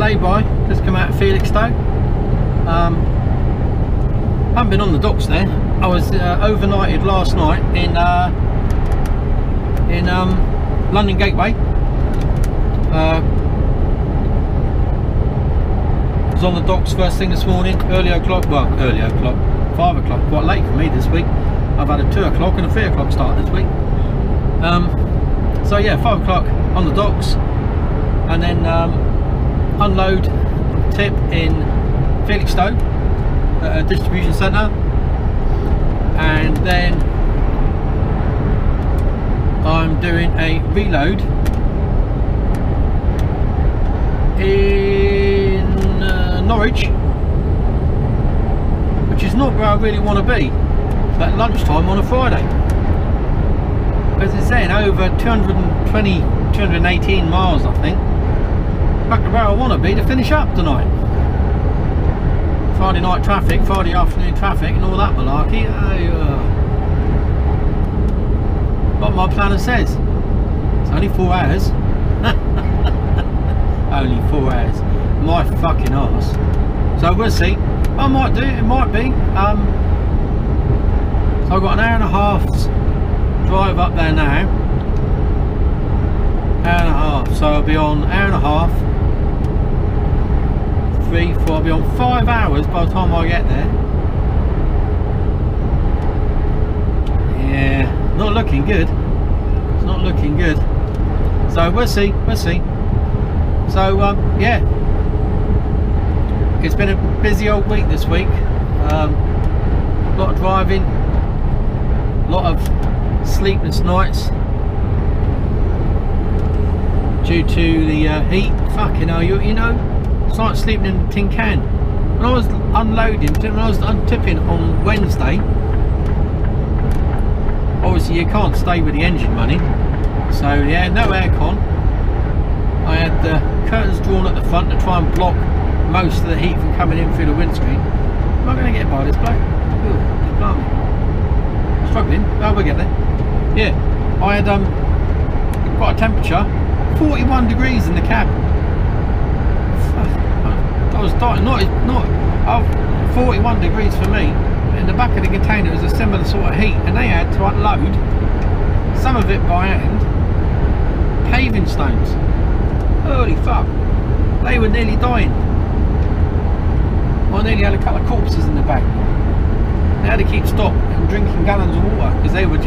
lay-by, just come out of Felixstowe. Haven't been on the docks there. I was overnighted last night in London Gateway. Was on the docks first thing this morning, early o'clock, 5 o'clock, quite late for me this week. I've had a 2 o'clock and a 3 o'clock start this week. So yeah, 5 o'clock on the docks, and then unload tip in Felixstowe at a distribution centre, and then I'm doing a reload in Norwich, which is not where I really want to be at lunchtime on a Friday. As it's saying, over 218 miles I think, back to where I want to be to finish up tonight. Friday night traffic, Friday afternoon traffic and all that malarkey. What my planner says, it's only 4 hours. Only 4 hours, my fucking arse. So we'll see. I might do, it might be. So I've got an hour and a half's drive up there now. Hour and a half, so I'll be on hour and a half, 3, 4, I'll be on 5 hours by the time I get there. Yeah, not looking good. It's not looking good. So we'll see, we'll see. So yeah, it's been a busy old week this week. A lot of driving, a lot of sleepless nights due to the heat. Fucking hell, you know, it's like sleeping in a tin can. When I was unloading, when I was untipping on Wednesday, obviously you can't stay with the engine running, so yeah, no aircon. I had the curtains drawn at the front to try and block most of the heat from coming in through the windscreen. Am I going to get by this bloke? Ooh, blimey. Struggling. Oh, we'll get there. Yeah, I had quite a temperature, 41 degrees in the cab. I was dying. Not 41 degrees for me. In the back of the container was a similar sort of heat, and they had to unload some of it by hand, paving stones. Holy fuck, they were nearly dying. I nearly had a couple of corpses in the back. They had to keep stop and drinking gallons of water because they were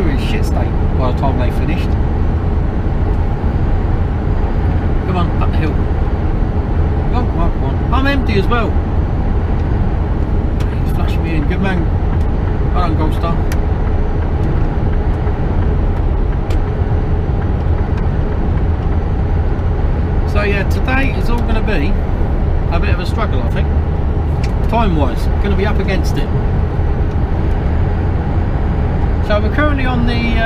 in shit state by the time they finished. Come on, up the hill. Come on, come on, come on. I'm empty as well. He's flashing me in. Good man. Well done, Gold Star. So yeah, today is all going to be a bit of a struggle, I think. Time-wise, going to be up against it. So we're currently on the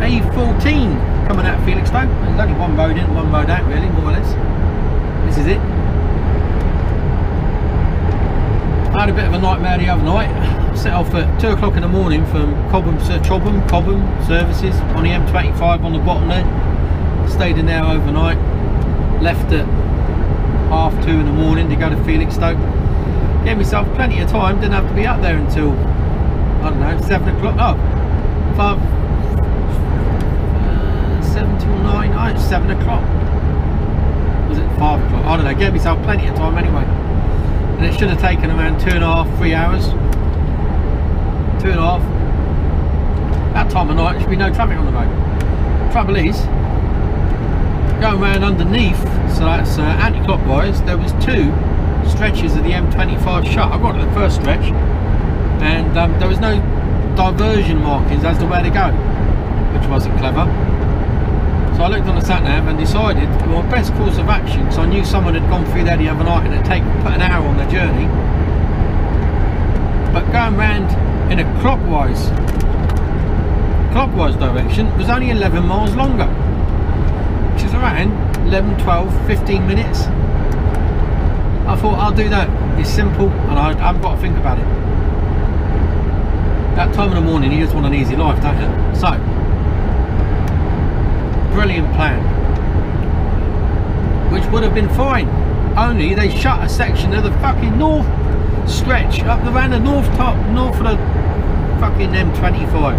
A14 coming out of Felixstowe. There's only one road in, one road out, really, more or less. This is it. I had a bit of a nightmare the other night. Set off at 2 o'clock in the morning from Cobham services on the M25 on the bottom there. Stayed in there overnight. Left at 2:30 in the morning to go to Felixstowe. Gave myself plenty of time, didn't have to be up there until, I don't know, 7 o'clock. Oh, 7 till 9, oh, it's 7 o'clock. Was it 5 o'clock? I don't know, gave myself plenty of time anyway. And it should have taken around 2.5, 3 hours. 2.5. That time of night, there should be no traffic on the road. Trouble is, going around underneath, so that's anti-clockwise, there was 2 stretches of the M25 shut. I got to the first stretch and there was no diversion markings as to where to go, which wasn't clever. So I looked on the sat nav and decided, well, best course of action, because I knew someone had gone through there the other night and it'd put an hour on their journey, but going round in a clockwise direction was only 11 miles longer, which is around 11, 12, 15 minutes. I thought, I'll do that. It's simple and I haven't got to think about it. That time of the morning you just want an easy life, don't you? So, brilliant plan. which would have been fine. Only they shut a section of the fucking north stretch up around the north of the fucking M25.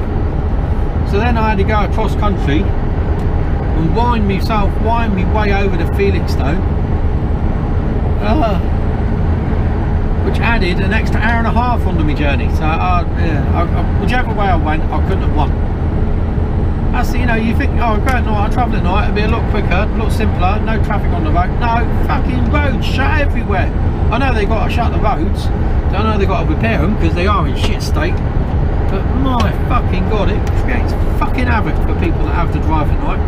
So then I had to go across country and wind me way over to Felixstowe, which added an extra hour and a half onto my journey. So whichever way I went, I couldn't have won. That's, you know, you think, oh, go at night, I travel at night, it'll be a lot quicker, a lot simpler, no traffic on the road. No, fucking roads shut everywhere. I know they got to shut the roads, I know they got to repair them because they are in shit state, but my fucking god, it creates fucking havoc for people that have to drive at night.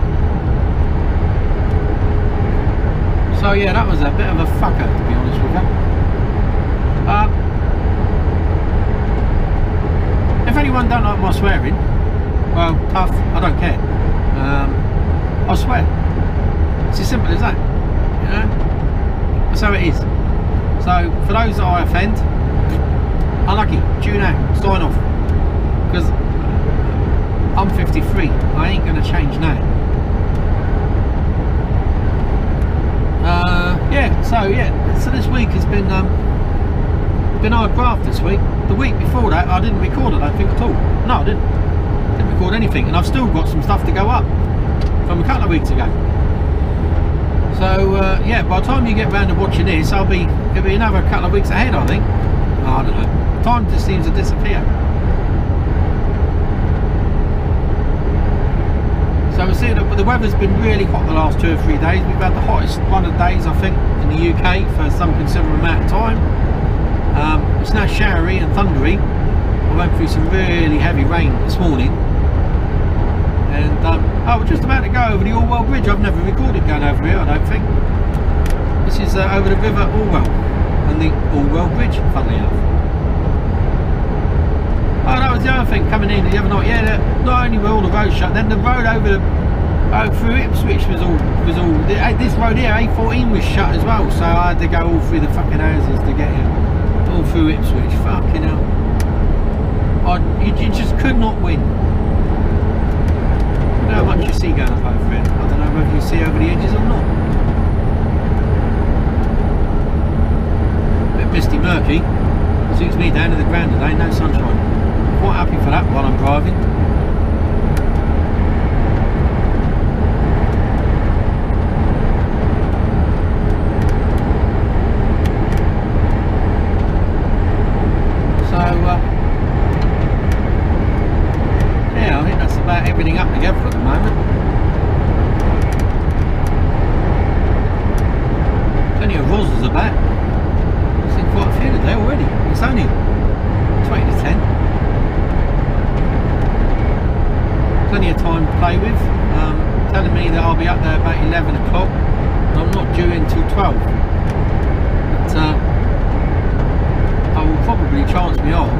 So yeah, that was a bit of a fucker, to be honest with you. If anyone don't like my swearing, well, tough, I don't care. I'll swear. It's as simple as that, you know? That's how it is. So, for those that I offend, unlucky, tune out, sign off. Because I'm 53, I ain't going to change now. So this week has been hard graft this week. The week before that, I didn't record, I don't think, at all. No, I didn't record anything, and I've still got some stuff to go up from a couple of weeks ago. So yeah, by the time you get round to watching this, it'll be another couple of weeks ahead, I think. Oh, I don't know, time just seems to disappear. So we see that the weather's been really hot the last 2 or 3 days. We've had the hottest one of the days, I think, in the UK for some considerable amount of time. It's now showery and thundery. I went through some really heavy rain this morning, and we're just about to go over the Orwell Bridge. I've never recorded going over here, I don't think. This is over the River Orwell and the Orwell Bridge, funnily enough. Oh, that was the other thing coming in the other night. Yeah, not only were all the roads shut, then the road through Ipswich was all this road here, A14, was shut as well. So I had to go all through the fucking houses to get here, all through Ipswich. Fucking hell. You just could not win. I don't know how much you see going up over it. I don't know whether you see over the edges or not. Bit misty, murky. Suits me down to the ground today, no sunshine. Quite happy for that while I'm driving. Yeah, I think that's about everything up together at the moment. Plenty of roses about. I've seen quite a few today already. It's only 20 to 10. Plenty of time to play with. Telling me that I'll be up there about 11 o'clock, and I'm not due until 12. But I will probably chance me on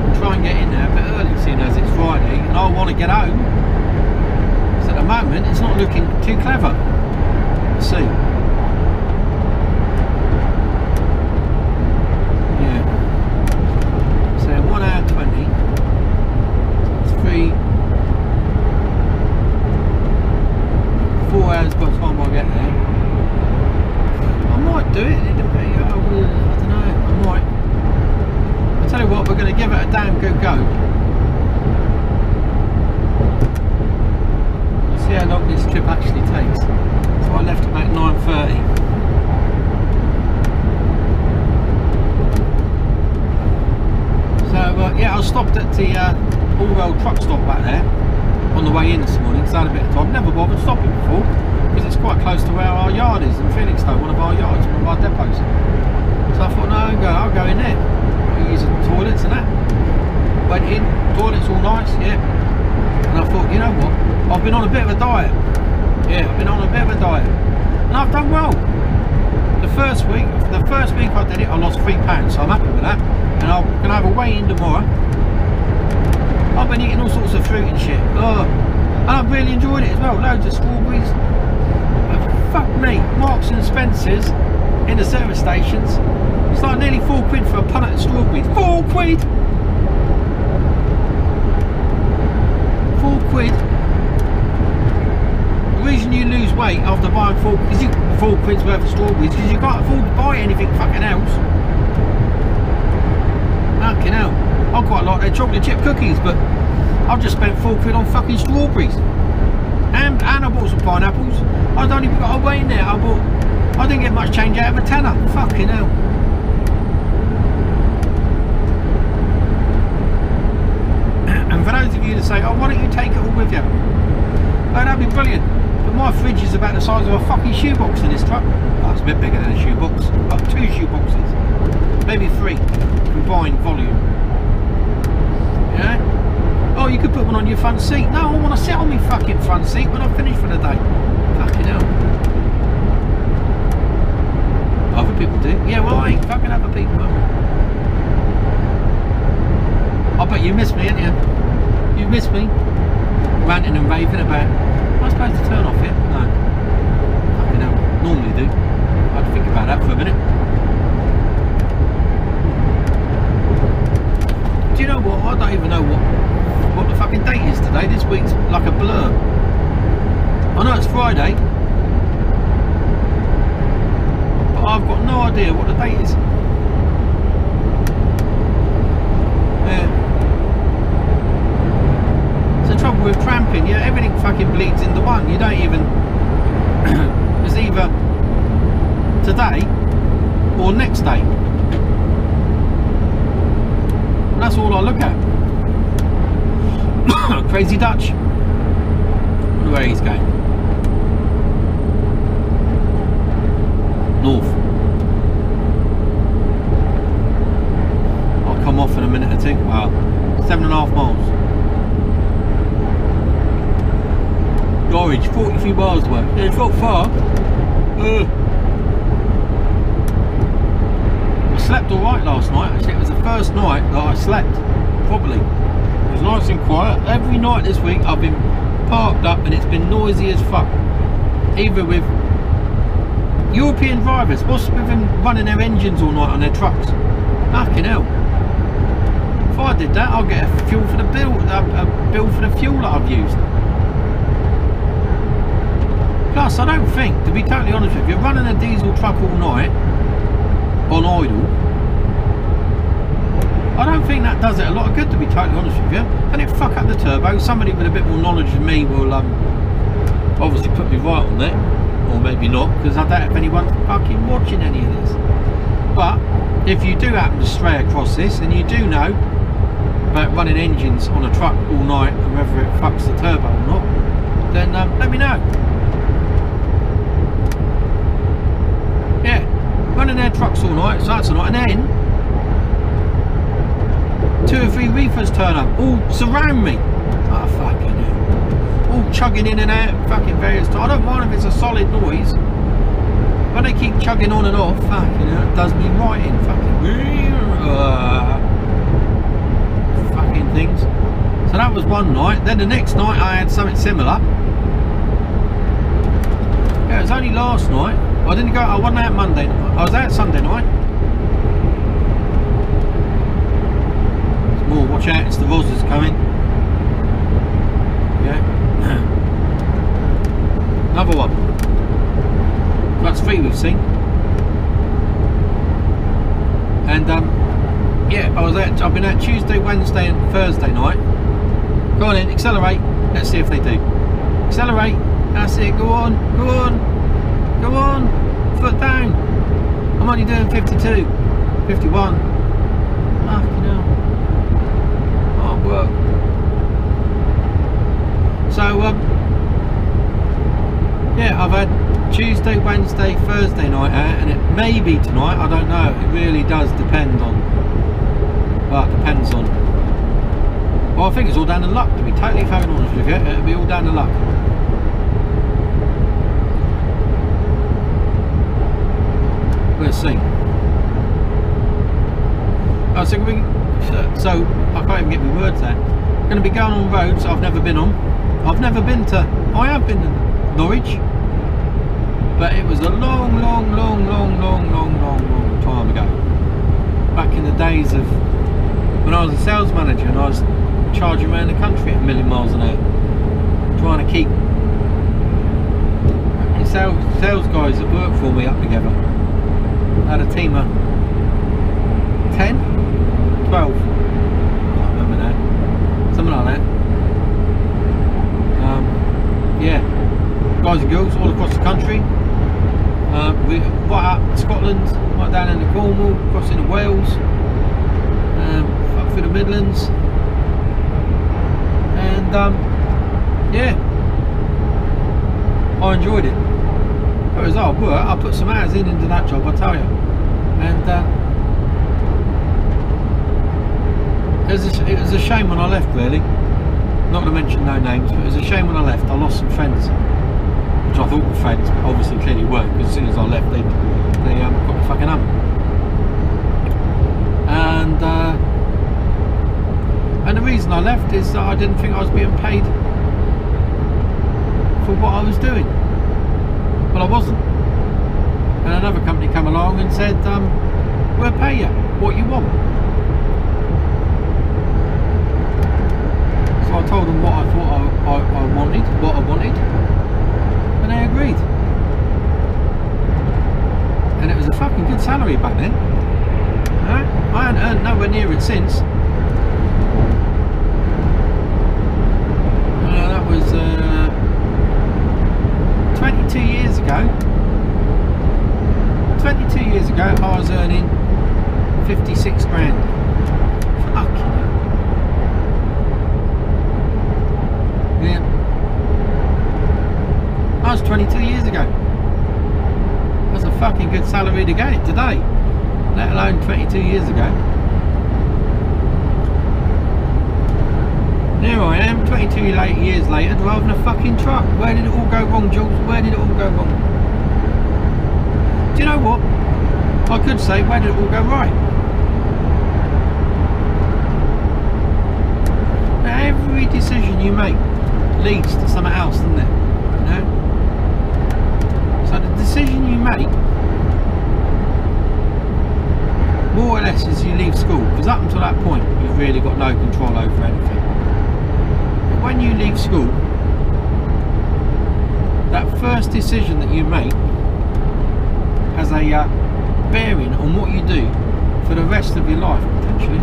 and try and get in there a bit early, seeing as it's Friday, and I want to get home. So at the moment, it's not looking too clever. Let's see. Yeah. So 1 hour 20. 4 hours by the time I get there. I might do it. I don't know. I might. I'll tell you what, we're going to give it a damn good go. Let's see how long this trip actually takes. So I left about 9:30. So yeah, I stopped at the Orwell truck stop back there on the way in this morning, so I had a bit of time. Never bothered stopping before because it's quite close to where our yard is in Felixstowe, one of our yards, one of our depots. So I thought, no, I'll go in there. I'll use the toilets and that. Went in, toilets all nice, yeah. And I thought, you know what? I've been on a bit of a diet. Yeah, I've been on a bit of a diet, and I've done well. The first week I did it, I lost 3 pounds, so I'm happy with that. And I'm gonna have a weigh in tomorrow. I've been eating all sorts of fruit and shit. Oh, and I've really enjoyed it as well. Loads of strawberries. But fuck me, Marks and Spencer's in the service stations. It's like nearly £4 for a punnet of strawberries. £4! £4. The reason you lose weight after buying £4 quid's worth of strawberries because you can't afford to buy anything fucking else. Fucking hell. I quite like their chocolate chip cookies, but I've just spent £4 on fucking strawberries. And I bought some pineapples. I don't even got away in there. I didn't get much change out of a tenner. Fucking hell. And for those of you that say, oh, why don't you take it all with you? Oh, that'd be brilliant. But my fridge is about the size of a fucking shoebox in this truck. Oh, it's a bit bigger than a shoebox. About 2 shoeboxes. Maybe 3 combined volume. Yeah? Oh, you could put one on your front seat. No, I want to sit on my fucking front seat when I'm finished for the day. Fucking hell. Other people do. Yeah, well, I ain't fucking other people. I bet you miss me, ain't you? You miss me. Ranting and raving about, am I supposed to turn off here? No. Fucking hell. Normally do. I had to think about that for a minute. Do you know what? I don't even know what the fucking date is today. This week's like a blur. I know it's Friday, but I've got no idea what the date is. Yeah. It's the trouble with cramping. Yeah, everything fucking bleeds into one. You don't even. It's either today or next day. And that's all I look at. Crazy Dutch. I wonder where he's going. North. I'll come off in a minute or two. Wow. 7.5 miles. Norwich, 43 miles away. Yeah, it's not far. I slept alright last night. Actually, it was the first night that I slept properly. It was nice and quiet. Every night this week I've been parked up and it's been noisy as fuck. Either with European drivers, what's with them running their engines all night on their trucks? Fucking hell. If I did that, I'll get a fuel for the bill, a bill for the fuel that I've used. Plus, I don't think, to be totally honest with you, running a diesel truck all night on idle, I don't think that does it a lot of good, to be totally honest with you. And it fuck up the turbo. Somebody with a bit more knowledge than me will obviously put me right on that, or maybe not, because I doubt if anyone's fucking watching any of this. But if you do happen to stray across this and you do know about running engines on a truck all night and whether it fucks the turbo or not, then let me know. Yeah, running their trucks all night, so that's a night, and then 2 or 3 reefers turn up, all surround me. Oh, fucking hell. All chugging in and out, fucking various times. I don't mind if it's a solid noise. When they keep chugging on and off, fucking hell, it does me right in. Fucking things. So that was one night. Then the next night I had something similar. Yeah, it was only last night. I didn't go, I wasn't out Monday night. I was out Sunday night. Oh, watch out, it's the Rosas coming. Yeah. Another one. That's 3 we've seen. And yeah, I've been out Tuesday, Wednesday and Thursday night. Go on in, accelerate. Let's see if they do. Accelerate. That's it, go on, go on. Go on. Foot down. I'm only doing 52. 51. Fucking hell. Work. So yeah, I've had Tuesday, Wednesday, Thursday night out, and it may be tonight, I don't know. It really does depend on, well, it depends on, well, I think it's all down to luck, to be totally fucking honest with you. It'll be all down to luck. We'll see. Oh, so I can't even get my words out. I'm going to be going on roads I've never been on. I have been to Norwich, but it was a long time ago. Back in the days of when I was a sales manager and I was charging around the country at 1,000,000 miles an hour, trying to keep sales guys that work for me up together. I had a team of 10, 12, can't remember now, something like that. Yeah, guys and girls all across the country. We right up Scotland, right down into Cornwall, across into Wales, up through the Midlands, and yeah, I enjoyed it. It was hard work. I put some hours into that job, I tell you, and it was a shame when I left, really. Not going to mention no names, but it was a shame when I left. I lost some friends, which I thought were friends, but obviously clearly weren't, because as soon as I left, they got the fucking hump. And the reason I left is that I didn't think I was being paid for what I was doing. Well, I wasn't. And another company came along and said, we'll pay you what you want. So I told them what I thought I wanted, what I wanted, and they agreed. And it was a fucking good salary back then. I hadn't earned nowhere near it since. That was 22 years ago. 22 years ago, I was earning 56 grand. Fucking hell. Yeah. That was 22 years ago. That's a fucking good salary to get it today, let alone 22 years ago. Here I am, 22 years later, driving a fucking truck. Where did it all go wrong, Jules? Where did it all go wrong? Do you know what? I could say, where did it all go right? Now, every decision you make leads to something else, doesn't it? You know? So the decision you make, more or less, as you leave school, because up until that point, you've really got no control over anything. When you leave school, that first decision that you make has a bearing on what you do for the rest of your life, potentially.